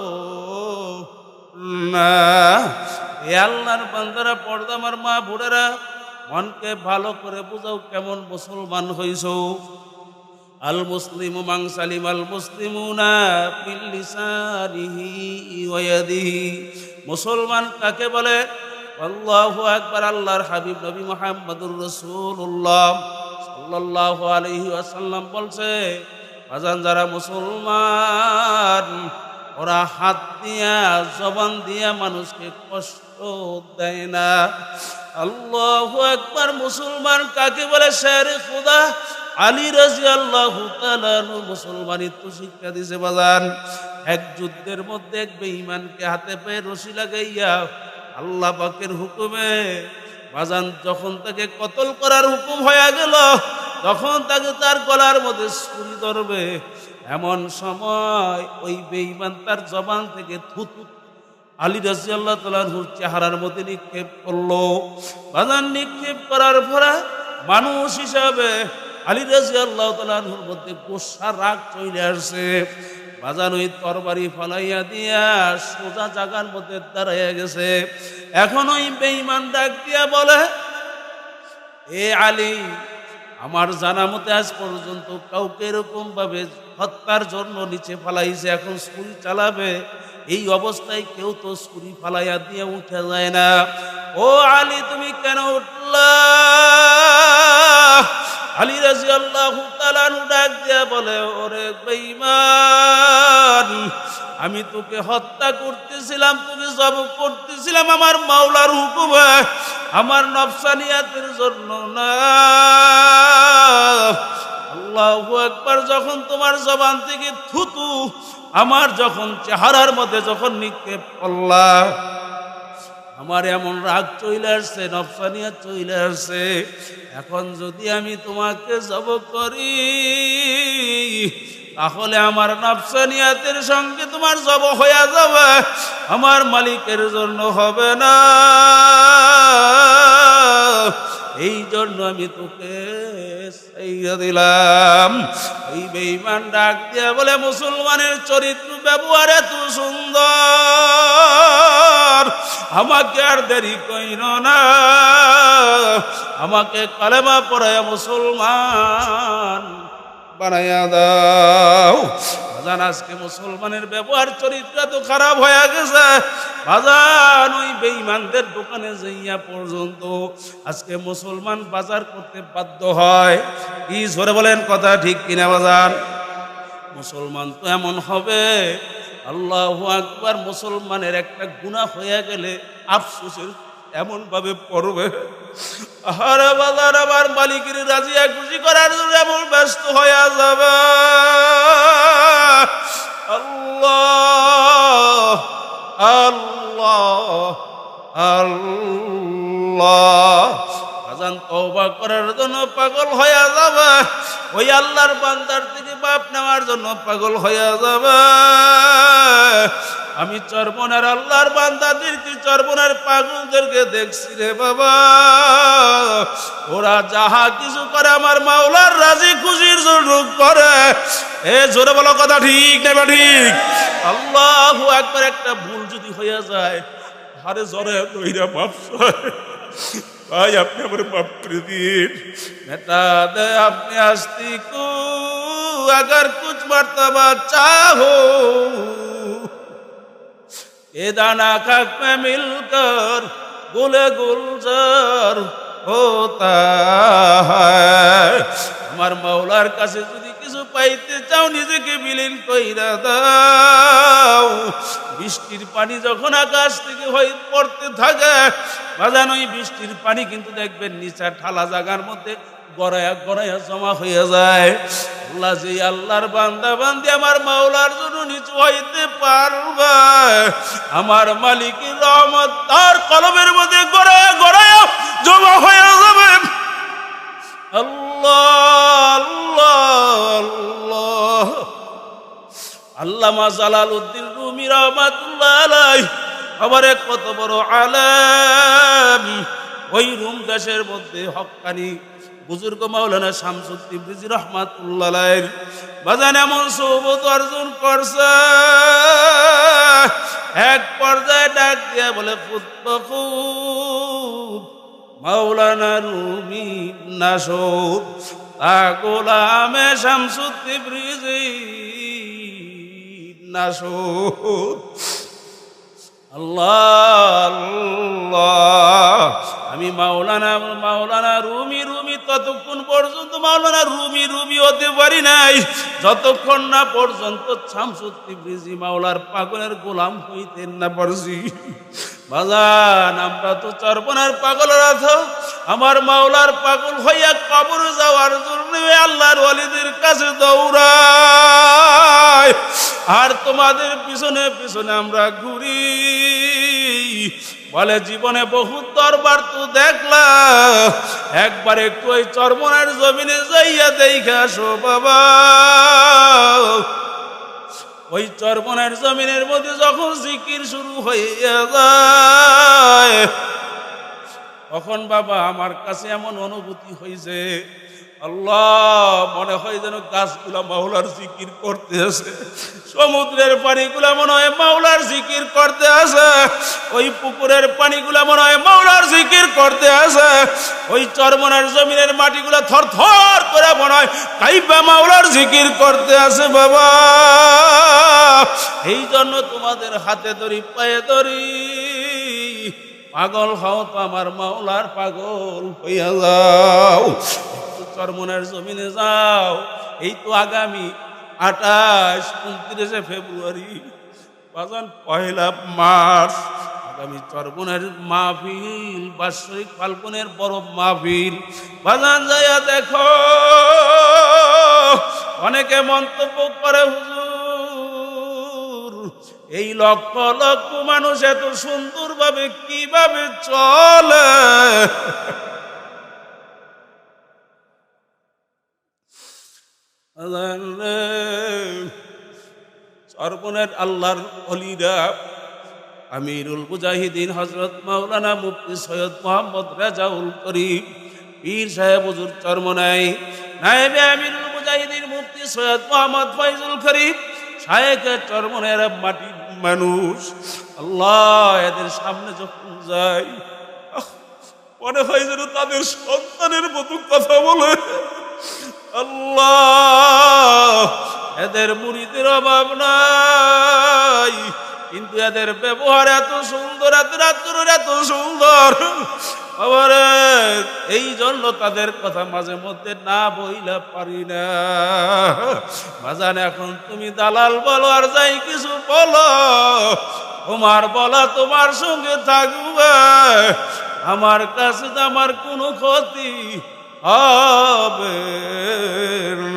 না। এ আল্লাহর বান্দারা, পর্দা আমার মা বোনেরা, মনকে ভালো করে বুঝাও কেমন মুসলমান হইছ। আল মুসলিমু মান সালিমাল মুসলিমুনা মিন লিসানিহি ওয়া ইয়াদিহি। মুসলমান কাকে বলে? আল্লাহু আকবার। আল্লাহর হাবিব নবী মুহাম্মদুর রাসূলুল্লাহ সাল্লাল্লাহু আলাইহি ওয়াসাল্লাম বলছে, বাজান যারা মুসলমান ওরা হাত দিয়া জবান দিয়া মানুষকে কষ্ট দেয় না। আল্লাহু আকবার। মুসলমান কাকে বলে? শের খুদা আলী রাদিয়াল্লাহু তাআলা আনহু মুসলমানিত্ব শিক্ষা দিয়েছে। বাজান এক যুদ্ধের মধ্যে এক বেঈমানকে হাতে পায়ে রশি লাগাইয়া আল্লাহ পাকের হুকুমে বাজান যখন তাকে কতল করার হুকুম হয়ে গেল, তখন তাকে তার গলার মধ্যে ছুরি ধরবে, এমন সময় ওই বেঈমান তার জবান থেকে থুতু আলী রাদিয়াল্লাহু তাআলা আনহুর চেহারার মধ্যে নিক্ষেপ করলো। বাজান নিক্ষেপ করার পরে মানুষ হিসাবে আলী রাদিয়াল্লাহু তাআলা আনহুর মধ্যে গোসা রাগ চলে আসছে। বাজান ওই তরবারি ফালাইয়া দিয়া সোজা জায়গার মধ্যে দাঁড়াইয়া গেছে। এখন ওই বেঈমান ডাক দিয়া বলে, এ আলী, আমার জানা মতে আজ পর্যন্ত কাউকে এরকম ভাবে হত্যার জন্য নিচে ফালাইছে, এখন ছুরি চালাবে। এই অবস্থায় কেউ তো ছুরি ফালাইয়া দিয়ে উঠে যায় না। ও আলী, তুমি কেন উঠলা? আলী রাদিয়াল্লাহু তাআলা আনহু ডাক দিয়া বলে, ওরে বেঈমান, আমি তোকে হত্যা করতেছিলাম, তোকে জবাই করতেছিলাম আমার মাওলার হুকুমে, আমার নফসানিয়াতের জন্য না। আল্লাহু আকবার। যখন তোমার জবান থেকে থুতু আমার যখন চেহারার মধ্যে যখন নিক্ষেপ করলা, আমার এমন রাগ চলে আসছে, নফসানিয়াত চলে আসছে। এখন যদি আমি তোমাকে জবাই করি তাহলে আমার নফসানিয়াতের সঙ্গে তোমার জবাই হয়ে যাবে, আমার মালিকের জন্য হবে না। এই জন্য আমি তোকে ছাইড়া দিলাম। এই বেঈমান ডাক দিয়া বলে, মুসলমানের চরিত্র ব্যবহার এত সুন্দর, আমাকে আর দেরি কইর না, আমাকে কালেমা পড়ায়া মুসলমান বানাইয়া দাও। বাজান আজকে মুসলমানের ব্যবহার চরিত্র তো খারাপ হয়ে গেছে। বাজান ওই বেঈমানদের দোকানে যাইয়া পর্যন্ত আজকে মুসলমান বাজার করতে বাধ্য হয়। কি জোরে বলেন, কথা ঠিক কিনা বাজান? মুসলমান তো এমন হবে, আল্লাহু আকবার, মুসলমানের একটা গুনাহ হয়ে গেলে আফসোসের এমন ভাবে পড়বে, আরে বাজার আবার মালিকের রাজিয়া খুশি করার জন্য এমন ব্যস্ত হয়ে যাবে। আল্লাহ আল্লাহ আল্লাহ। আল্লাহ আজান তওবা করার জন্য পাগল হয়ে যাবে, ওই আল্লাহর বান্দার থেকে বাপ নেওয়ার জন্য পাগল হয়ে যাবে। আমি চরমনের আল্লাহর বান্দাদেরকে চরমনের পাগলদেরকে দেখছি রে বাবা, ওরা যাহা কিছু করে আমার মাওলার রাজি খুশির জন্য করে। এ জোরে বলো কথা ঠিক না ঠিক? আল্লাহু আকবার। একটা ভুল যদি হয়ে যায় হারে জরে দইরা মাফ ভাই, আপনি আমার মাফ করে দিন। বেটা দে আপনি আস্তি কু अगर कुछ मर्तबा चाहो ये दाना खाक में मिलकर गुले गुलजार होता है। আমার মাওলার কাছে যদি কিছু পাইতে চাও নিজেকে বিলীন কইরা দাও। বৃষ্টির পানি যখন আকাশ থেকে হয়ে পড়তে থাকে বাজান, ওই বৃষ্টির পানি কিন্তু দেখবেন নিচা ঠালা জায়গার মধ্যে গড়ায়া গড়ায়া জমা হয়ে যায়। আল্লাহ যে আল্লাহর বান্দা বান্দি আমার মাওলার জন্য নিচু হইতে পারবে, আমার মালিকের রহমত তার কলমের মধ্যে গড়ায়া গড়ায়া জমা হয়ে যাবে। আল্লাহ আল্লাহ আল্লাহ। আল্লামা জালালউদ্দিন রুমি রহমাতুল্লাহ আলাইহি আবার এক কত বড় আলেম, ওই রুম দেশের মধ্যে হক্কানি বুজুর্গ মাওলানা শামসুদ তিবরিজি রহমাতুল্লাহ আলাইহি বাজান এমন সোহবত অর্জন করছে, এক পর্যায়ে ডাক দিয়ে বলে ফুতফুত মাওলানা রুমি নাশদ তা গোলামে শামসুদ তিবরিজি নাশদ। আল্লাহ আল্লাহ। আমি মাওলানা রুমি ততক্ষণ পর্যন্ত মাওলানা রুমি হতে পারি নাই যতক্ষণ না পর্যন্ত শামসুদ তিবরিজি মাওলার পাগলের গোলাম হইতেন না পারছি। বাজান আমরা তো চরপনার পাগলের আছো, আমার মাওলার পাগল হইয়া কবরে যাওয়ার জন্য আল্লাহর ওয়ালিদের কাছে দৌড়াই, আর তোমাদের পিছনে পিছনে আমরা ঘুরি। বলে জীবনে বহুত দরবার তো দেখলা, একবার একটু ওই চরমনের জমিনে যাইয়া দেখে আসো বাবা। ওই চরমনের জমিনের মধ্যে যখন জিকির শুরু হয়ে যায় তখন বাবা আমার কাছে এমন অনুভূতি হয়েছে, আল্লাহ মনে হয় যেন গাছগুলা মাওলার জিকির করতে আছে, সমুদ্রের পানিগুলা মনে হয় মাওলার জিকির করতে আছে, ওই পুকুরের পানিগুলা মনে হয় মাওলার জিকির করতে আছে, ওই চরমনের জমিনের মাটিগুলা থর থর করে মনে হয় কাইবা মাওলার জিকির করতে আছে বাবা। এই জন্য তোমাদের হাতে ধরি পায়ে ধরি, পাগল হও তো আমার মাওলার পাগল হইয়া যাও। চরমনের জমিনে যাও, এই তো আগামী 28-29 ফেব্রুয়ারি বাজান 1 মার্চ আগামী চরমনের মাহফিল, বাৎসরিক ফাল্গুনের বড় মাহফিল বাজান যাইয়া দেখো। অনেকে মন্তব্য করে হুজুর এই লক্ষ লক্ষ মানুষ এত সুন্দরভাবে কিভাবে চলে। চরমনের আল্লাহর ওলিরা আমিরুল মুজাহিদিন হযরত মাওলানা মুফতি সৈয়দ মোহাম্মদ রেজাউল করিম পীর সাহেব হুজুর চরমনাই, নায়েবে আমিরুল মুজাহিদিন মুফতি সৈয়দ মোহাম্মদ ফয়জুল করিম শায়েখে চরমনের মাটির মানুষ। আল্লাহ এদের সামনে যখন যাই মনে হয় যেন তাদের সন্তানের মতো কথা বলে। আল্লাহ এদের মুরিদের অভাব নাই, কিন্তু এদের ব্যবহার এত সুন্দর, এদের আচরণ এত সুন্দর। আবার এই জন্য তাদের কথা মাঝে মধ্যে না বইলা পারি না। বাজান এখন তুমি দালাল বলো আর যাই কিছু বলো, তোমার বলা তোমার সঙ্গে থাকবে, আমার কাছে তো আমার কোনো ক্ষতি হবে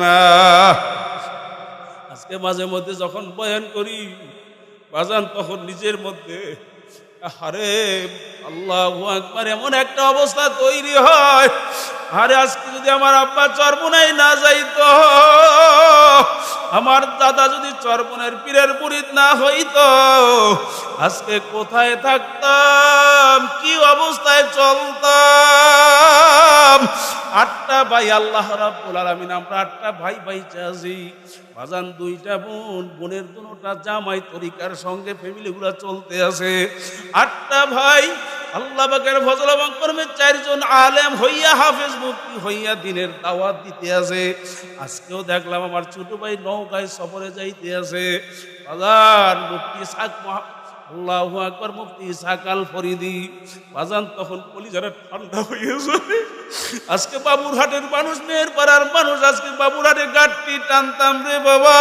না। আজকে মাঝে মধ্যে যখন বয়ান করি বাজান তখন নিজের মধ্যে আরে আল্লাহু আকবার, এমন একটা অবস্থা তৈরি হয়, আরে আজকে যদি আমার আব্বা চরমোনাই না যাইতো, আমার দাদা যদি চরমোনের পীরের মুরিদ না হইতো, আজকে কোথায় থাকতাম, কি অবস্থায় চলতাম। 8টা ভাই আল্লাহ রাব্বুল আলামিন, আমরা 8টা ভাই বাইচা আছি। বাজান 2টা বোন, বোনের দুটোটা জামাই তরিকার সঙ্গে ফ্যামিলিগুলা চলতে আছে। 8টা ভাই আল্লাহ পাকের ফজল এবং কর্মে 4 জন আলেম হইয়া, হাফেজ মুফতি হইয়া দিনের দাওয়াত দিতে আছে। আজকেও দেখলাম আমার ছোট ভাই নওগাঁয় সফরে যাইতে আছে। বাজান মুফতি ইসহাক, আল্লাহু আকবার, মুফতি ইসহাক আল ফরিদি। বাজান তখন কলিজাটা ঠান্ডা হয়েছে। আজকে বাবুরহাটের মানুষ, মেয়ের পাড়ার মানুষ, আজকে বাবুরহাটে গাড়ি টানতাম রে বাবা।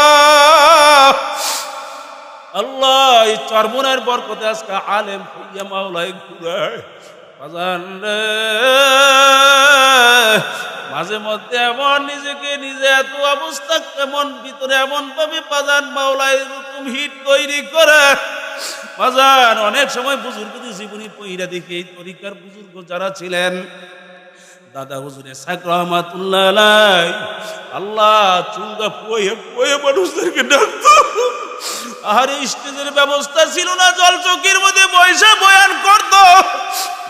আল্লাহ এই চরমোনার বরকতে আজকে আলেম হইয়া মাওলায় ঘুরায়। বাজান রে মাঝে মধ্যে এমন নিজেকে নিজে এত অবস্থা, কেমন ভিতরে এমন ভাবে বাজান মাওলায় এরকম হিট তৈরি করে। বাজান অনেক সময় বুজুর্গদের জীবনী পইরা দেখি, এই তরিকার বুজুর্গ যারা ছিলেন, দাদা হুজুরে সাক রহমাতুল্লাহ আলাইহি, আল্লাহ চুঙ্গা পুয়ে পুয়ে মানুষদেরকে ডাকতো। আর স্টেজের ব্যবস্থা ছিল না, জল চৌকির মধ্যে বসে বয়ান করতো।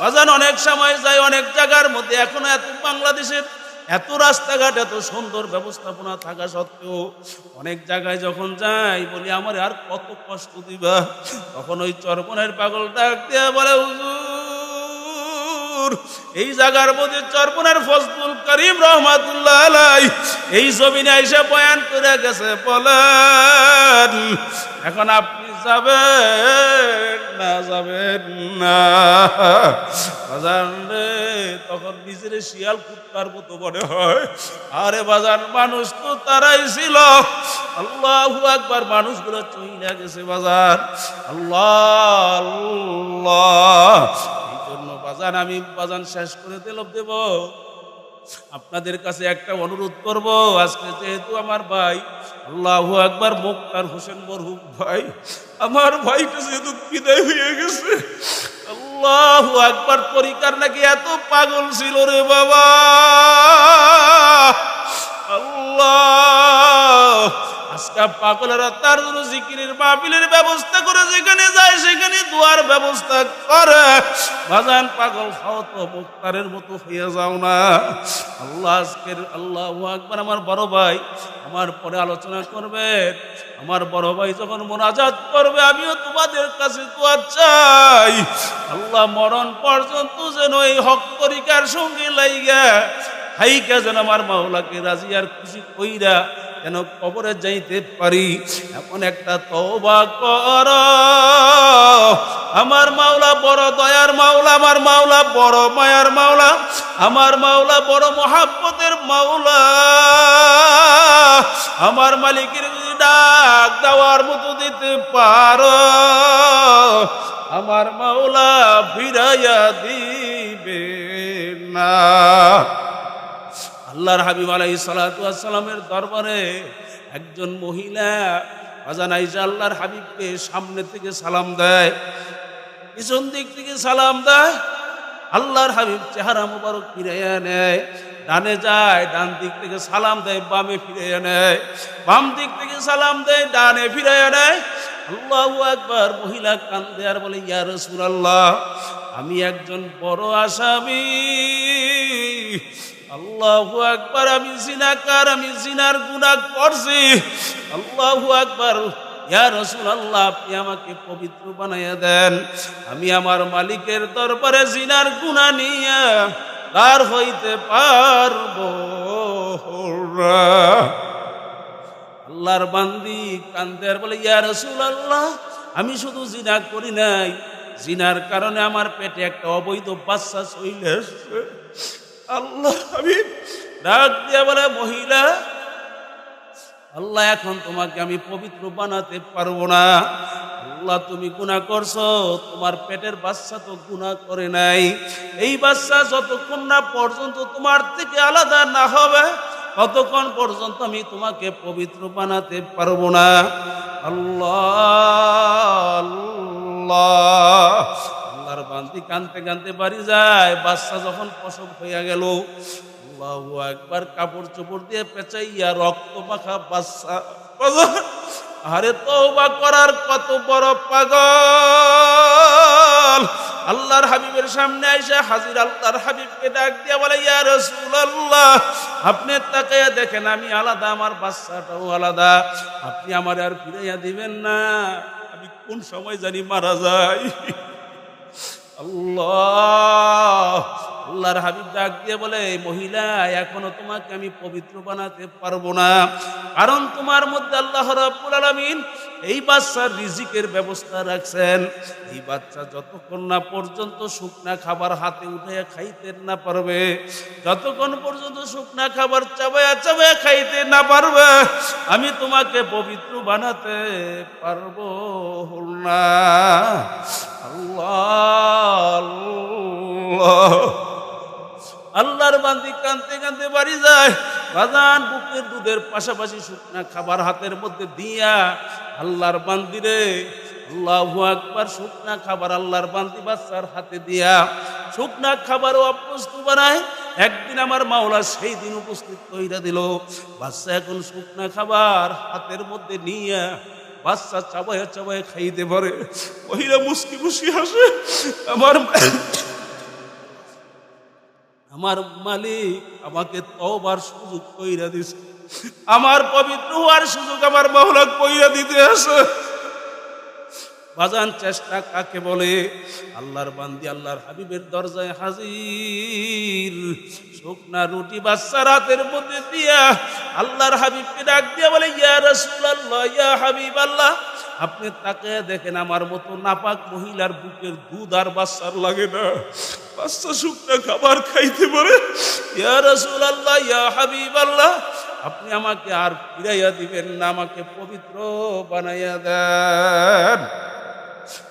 বাজান অনেক সময় যায় অনেক জায়গার মধ্যে, এখনো এত বাংলাদেশের এত রাস্তাঘাট, এত সুন্দর ব্যবস্থাপনা থাকা সত্ত্বেও অনেক জায়গায় যখন যাই বলি আমার আর কত কষ্ট দিবা, তখন ওই চরমোনাইর পাগল ডাক দিয়ে বলে, হুজুর এই জায়গার মধ্যে চরমোনাইর ফজলুল করিম রহমাতুল্লাহ আলাইহি এই জমিনে এসে বয়ান করে গেছে, বলেন এখন আপনি যাবেন না যাবেন না? বাজান রে তখন নিজের শিয়াল কুত্তার মতো মনে হয়। আরে বাজান মানুষ তো তারাই ছিল, আল্লাহু আকবার, মানুষগুলো চইলা গেছে বাজান। আল্লাহ আল্লাহ, এই জন্য বাজান আমি বাজান শেষ করে দেব, আপনাদের কাছে একটা অনুরোধ করব। আজকে যেহেতু আমার ভাই আল্লাহু আকবার মুক্তার হোসেন মরহুম ভাই, আমার ভাইটা যেহেতু বিদায় হয়ে গেছে, আল্লাহু আকবার, তরিকার নাকি এত পাগল ছিল রে বাবা। আল্লাহ আজকে পাগলেরা তার জন্য জিকিরের মাহফিলের ব্যবস্থা করে, যেখানে যায় সেখানে দোয়ার ব্যবস্থা করে। বাজান পাগল খাও তো মুক্তারের মতো হয়ে যাও না। আল্লাহ আজকের আল্লাহু আকবার, আমার বড় ভাই আমার পরে আলোচনা করবে, আমার বড় ভাই যখন মোনাজাত করবে আমিও তোমাদের কাছে দোয়া চাই। আল্লাহ মরণ পর্যন্ত যেন এই হক তরিকার সঙ্গে লাইগা হাইকা যেন আমার মাওলাকে রাজি আর খুশি কইরা যেন কবরে যাইতে পারি, এমন একটা তওবা কর। আমার মাওলা বড় দয়ার মাওলা, আমার মাওলা বড় মায়ার মাওলা, আমার মাওলা বড় মহাব্বতের মাওলা। আমার মালিকের যদি ডাক দেওয়ার মতো দিতে পারো, আমার মাওলা ফিরাইয়া দিবে না। আল্লাহর হাবিব আলাইহিস সালাতু ওয়াস সালামের দরবারে একজন মহিলা বাজান আয়েশা আল্লাহর হাবিবকে সামনে থেকে সালাম দেয়, পিছন দিক থেকে সালাম দেয়। আল্লাহর হাবিব চেহারা মোবারক ফিরাইয়া নেয়, ডানে যায়, ডান দিক থেকে সালাম দেয়, বামে ফিরাইয়া নেয়, বাম দিক থেকে সালাম দেয়, ডানে ফিরাইয়া নেয়। আল্লাহু আকবার, মহিলা কান্দে আর বলে, ইয়া রাসূলুল্লাহ, আমি একজন বড় আসামি। আল্লাহু আকবার, আমি জিনাকার, আমি জিনার গুনাহ করছি। আল্লাহু আকবার, ইয়া রাসূলুল্লাহ, আপনি আমাকে পবিত্র বানাইয়া দেন, আমি আমার মালিকের দরবারে জিনার গুনাহ নিয়ে তার হইতে পারবো। আল্লাহর বান্দি কান্দের বলে, ইয়া রাসূলুল্লাহ, আমি শুধু জিনা করি নাই, জিনার কারণে আমার পেটে একটা অবৈধ বাচ্চা চলে আসছে। আল্লাহ হাবিব ডাক দিয়া বলে, মহিলা, আল্লাহ এখন তোমাকে আমি পবিত্র বানাতে পারবো না। আল্লাহ তুমি গুনাহ করছো, তোমার পেটের বাচ্চা তো গুনাহ করে নাই। এই বাচ্চা যতক্ষণ না পর্যন্ত তোমার থেকে আলাদা না হবে ততক্ষণ পর্যন্ত আমি তোমাকে পবিত্র বানাতে পারবো না। আল্লাহ আল্লাহ। আল্লাহর বান্দি কানতে কানতে বাড়ি যায়। বাচ্চা যখন প্রসব হইয়া গেল, আল্লাহু আকবার, কাপড় চোপড় দিয়ে পেঁচাইয়া রক্ত মাখা বাচ্চা। আরে তওবা করার কত বড় পাগল! আল্লাহর হাবিবের সামনে আইসা হাজির। আল্লাহর হাবিবকে ডাক দিয়া বলে, ইয়া রাসূলুল্লাহ, আপনি তাকায়া দেখেন আমি আলাদা, আমার বাচ্চাটাও আলাদা, আপনি আমার আর ফিরাইয়া দিবেন না, আমি কোন সময় জানি মারা যাই। আল্লাহ, আল্লাহর হাবিব ডাক দিয়ে বলে, মহিলা, এখনো তোমাকে আমি পবিত্র বানাতে পারবো না, কারণ তোমার মধ্যে আল্লাহ রাব্বুল আলামিন এই বাচ্চার রিজিকের ব্যবস্থা রাখছেন। এই বাচ্চা যতক্ষণ না পর্যন্ত শুকনা খাবার হাতে উঠে খাইতে না পারবে, যতক্ষণ পর্যন্ত শুকনা খাবার চাবায়া চাবায়া খাইতে না পারবে, আমি তোমাকে পবিত্র বানাতে পারবো না। আল্লাহ, আল্লাহর বান্দি কানতে কানতে বাড়ি যায়। বাজান বুকের দুধের পাশাপাশি শুকনা খাবার হাতের মধ্যে দিয়া আল্লাহর বান্দিরে, আল্লাহু আকবার, শুকনা খাবার আল্লাহর বান্দি বাচ্চার হাতে দিয়া শুকনা খাবারও অভ্যস্ত বানায়। একদিন আমার মাওলা সেই দিন উপস্থিত কইরা দিল। বাচ্চা এখন শুকনা খাবার হাতের মধ্যে নিয়ে বাচ্চা চাবায়া চাবায়া খাইতে পারে। মহিলা মুস্কি মুস্কি হাসে, আমার মালিক আমাকে তওবার সুযোগ কইরা দিছে, আমার পবিত্র হওয়ার সুযোগ আমার মাওলা কইরা দিতে আছে। বাজান চেষ্টা কাকে বলে? আল্লাহর বান্দি আল্লাহর হাবিবের দরজায় হাজির। শুকনা রুটি বাচ্চার হাতের মধ্যে দিয়া আল্লাহর হাবিবকে ডাক দিয়া বলে, ইয়া রাসূলুল্লাহ, ইয়া হাবিবাল্লাহ, আপনি তাকে দেখেন আমার মতো নাপাক মহিলার বুকের দুধ আর বাচ্চার লাগে না, বাচ্চা শুকনা খাবার খাইতে পারে। ইয়া রাসূলুল্লাহ, ইয়া হাবিবাল্লাহ, আপনি আমাকে আর ফিরাইয়া দিবেন না, আমাকে পবিত্র বানাইয়া দেন।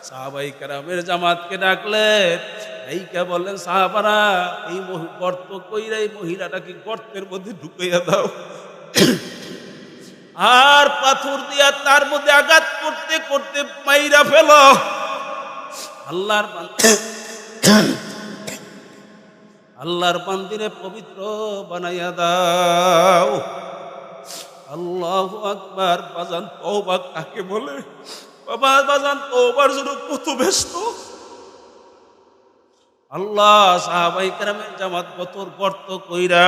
সাহাবাই কেরামের জামাতকে ডাকলেন, এইকা বললেন, সাহাবারা, এই গর্ত কইরা এই মহিলাটাকে গর্তের মধ্যে ঢুকাইয়া দাও, আর পাথর দিয়া তার মধ্যে আঘাত করতে করতে মাইরা ফেল। আল্লাহর বান্দিরে পবিত্র বানাইয়া দাও। আল্লাহু আকবার। বাজান তওবা কাকে বলে? বাবা বাজান তওবার জন্য কত ব্যস্ত। আল্লাহ, সাহাবাই কেরামের জামাত পাথর গর্ত কইরা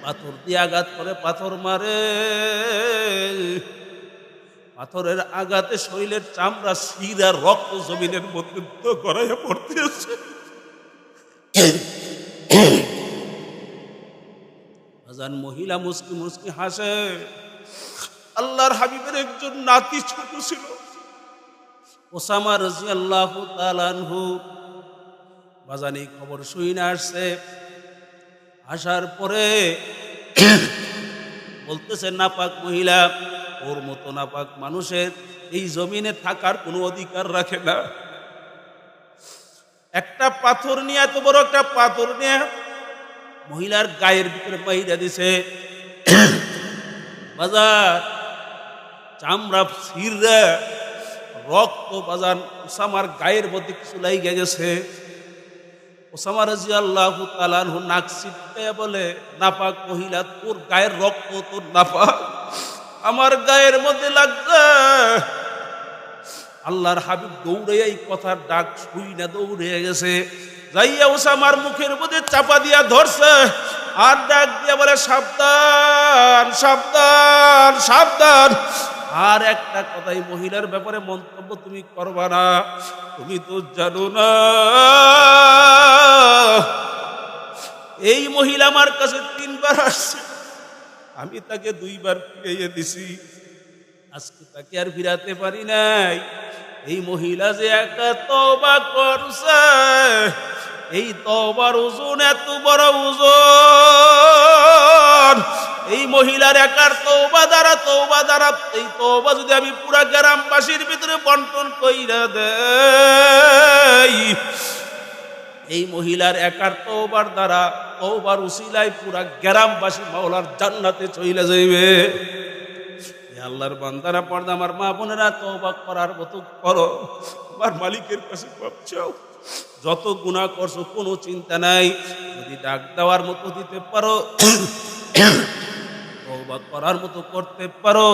পাথর দিয়ে আঘাত করে, পাথর মারে, পাথরের আঘাতে শরীরের চামড়া ছিঁড়া রক্ত জমিনের মধ্যে গড়াইয়া পড়তে আছে। মহিলা মুস্কি মুস্কি হাসে। আল্লাহর হাবিবের একজন নাতি ছোট ছিল, ওসামা রাদিয়াল্লাহু তাআলা আনহু। বাজান এই খবর শুনে আসছে। আসার পরে বলতেছে, নাপাক মহিলা, ওর মতো নাপাক মানুষের এই জমিনে থাকার কোনো অধিকার রাখে না। একটা পাথর নিয়ে, এত বড় একটা পাথর নিয়ে মহিলার গায়ের ভিতরে বাইরা দিছে। বাজার চামড়া ছিঁড়া রক্ত, বাজান ওসামার গায়ের মধ্যে কিছু লাইগা গেছে। ওসামা রাদিয়াল্লাহু তাআলা আনহু নাক ছিটকায়া বলে, নাপাক মহিলা, তোর গায়ের রক্ত তোর নাপাক, আমার গায়ের মধ্যে লাগছে। আল্লাহর হাবিব দৌড়ে এই কথার ডাক শুই না দৌড়ে গেছে, যাইয়া ওসামার মুখের মধ্যে চাপা দিয়া ধরছে আর ডাক দিয়া বলে, সাবধান সাবধান সাবধান। আর একটা কথাই মহিলার ব্যাপারে মন্তব্য তুমি করবা না। তুমি তো জানো না এই মহিলা আমার কাছে 3 বার আসছে, আমি তাকে 2 বার ফিরিয়ে দিছি, আজকে তাকে আর ফিরাতে পারি নাই। এই মহিলা যে একটা তওবা করছে, এই তওবার ওজন এত বড় ওজন। এই মহিলার একার তওবা দ্বারা এই তওবা যদি আমি পুরা গ্রামবাসীর ভিতরে বন্টন কইরা দেই, এই মহিলার একার তওবার দ্বারা, তওবার উসিলায় পুরা গ্রামবাসী মাওলার জান্নাতে চলে যাইবে। আল্লাহর বান্দারা, পর্দা আমার মা বোনেরা, তওবা করার মতো করো, আমার মালিকের কাছে মাপ চাও। যত গুনাহ করছো কোনো চিন্তা নাই, যদি ডাক দেওয়ার মতো দিতে পারো, তওবা করার মতো করতে পারো,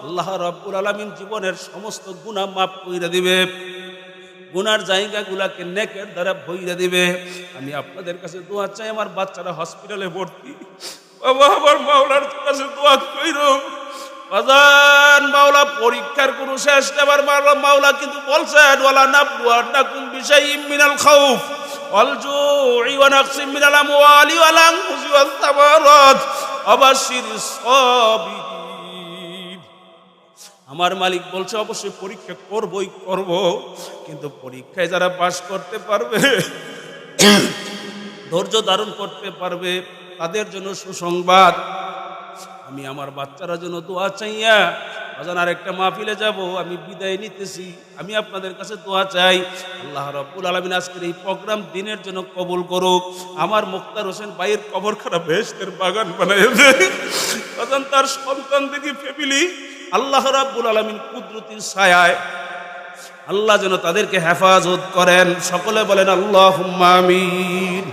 আল্লাহ রাব্বুল আলামিন জীবনের সমস্ত গুনাহ মাফ কইরা দিবে, গুনার জায়গাগুলাকে নেকের দ্বারা ভইরা দিবে। আমি আপনাদের কাছে দোয়া চাই, আমার বাচ্চারা হসপিটালে ভর্তি, বাবা আমার মাওলার কাছে দোয়া কইরো। বাজান, মাওলা পরীক্ষার কোনো শেষ নেই। আমার মাওলা কিন্তু বলছেন, ওয়ালা নাবলুওয়ান্নাকুম বিশাইইম মিনাল খাউফ ওয়াল জুই ওয়া নাকসিম মিনাল আমওয়ালি ওয়াল আনফুসি ওয়াস সামারাত ওয়া বাশশিরিস সাবিরিন। আমার মালিক বলছে অবশ্যই পরীক্ষা করবই করব, কিন্তু পরীক্ষায় যারা পাস করতে পারবে, ধৈর্য ধারণ করতে পারবে, তাদের জন্য সুসংবাদ। আমি আমার বাচ্চারা জন্য দোয়া চাইয়া আজান আরেকটা মাহফিলে যাব, আমি বিদায় নিতেছি। আমি আপনাদের কাছে দোয়া চাই, আল্লাহ রাব্বুল আলামিন আজকের এই প্রোগ্রাম দিনের জন্য কবুল করুক। আমার মুক্তার হোসেন ভাইয়ের কবরখানা বেহেশতের বাগান বানায় দেয়। আজান তার সন্তান দেখি ফ্যামিলি, আল্লাহ রাব্বুল আলামিন কুদরতির ছায়ায় আল্লাহ যেন তাদেরকে হেফাজত করেন। সকলে বলেন আল্লাহুম্মা আমিন।